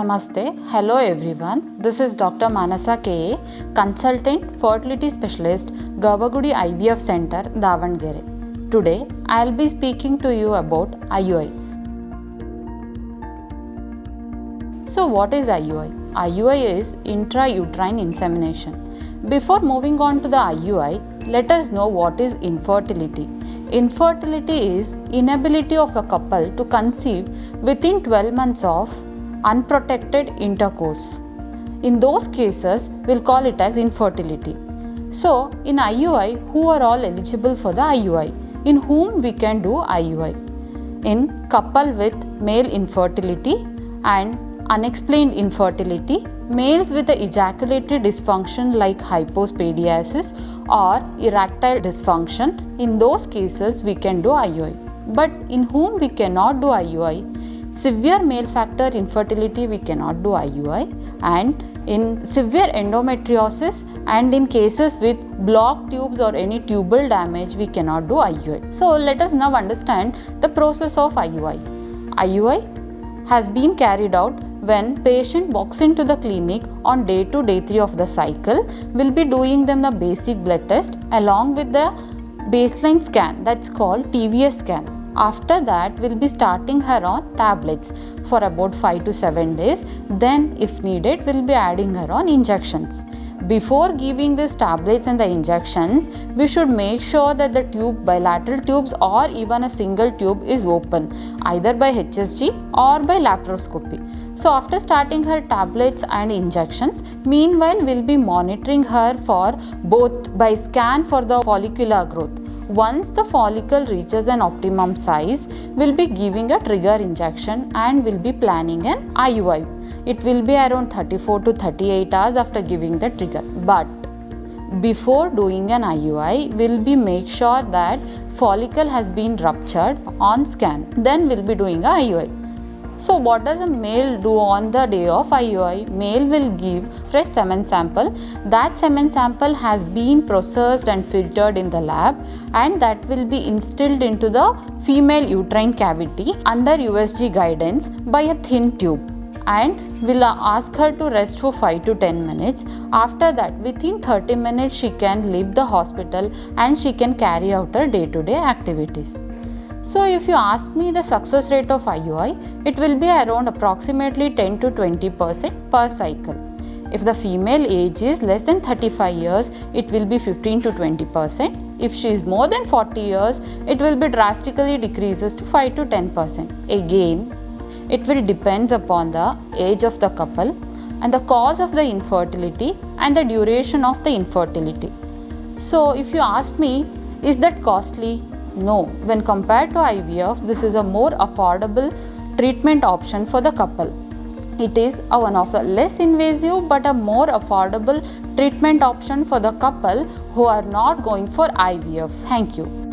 Namaste. Hello everyone. This is Dr. Manasa K.A., Consultant Fertility Specialist, GarbhaGudi IVF Centre, Davangere. Today, I will be speaking to you about IUI. So what is IUI? IUI is Intrauterine Insemination. Before moving on to the IUI, let us know what is infertility. Infertility is inability of a couple to conceive within 12 months of unprotected intercourse. In those cases, we'll call it as infertility. So, in IUI, who are all eligible for the IUI? In whom we can do IUI? In couple with male infertility and unexplained infertility, males with the ejaculatory dysfunction like hypospadiasis or erectile dysfunction, in those cases we can do IUI. But in whom we cannot do IUI? Severe male factor infertility we cannot do IUI, and in severe endometriosis and in cases with blocked tubes or any tubal damage we cannot do IUI. So let us now understand the process of IUI. IUI has been carried out when patient walks into the clinic on day 2, day 3 of the cycle. We'll be doing them the basic blood test along with the baseline scan, that's called TVS scan. After that, we'll be starting her on tablets for about 5 to 7 days. Then if needed, we'll be adding her on injections. Before giving these tablets and the injections, we should make sure that the bilateral tubes or even a single tube is open, either by HSG or by laparoscopy. So after starting her tablets and injections, meanwhile we'll be monitoring her for both by scan for the follicular growth. Once the follicle reaches an optimum size, we'll be giving a trigger injection and we'll be planning an IUI. It will be around 34 to 38 hours after giving the trigger. But before doing an IUI, we'll be make sure that follicle has been ruptured on scan. Then we'll be doing a IUI. So what does a male do on the day of IUI? Male will give fresh semen sample. That semen sample has been processed and filtered in the lab, and that will be instilled into the female uterine cavity under USG guidance by a thin tube. And we'll ask her to rest for 5 to 10 minutes. After that, within 30 minutes, she can leave the hospital and she can carry out her day-to-day activities. So if you ask me the success rate of IUI, it will be around approximately 10 to 20% per cycle. If the female age is less than 35 years, it will be 15 to 20%. If she is more than 40 years, it will be drastically decreases to 5 to 10%. Again, it will depends upon the age of the couple and the cause of the infertility and the duration of the infertility. So if you ask me, is that costly? No. When compared to IVF, this is a more affordable treatment option for the couple. It is one of the less invasive but a more affordable treatment option for the couple who are not going for IVF. Thank you.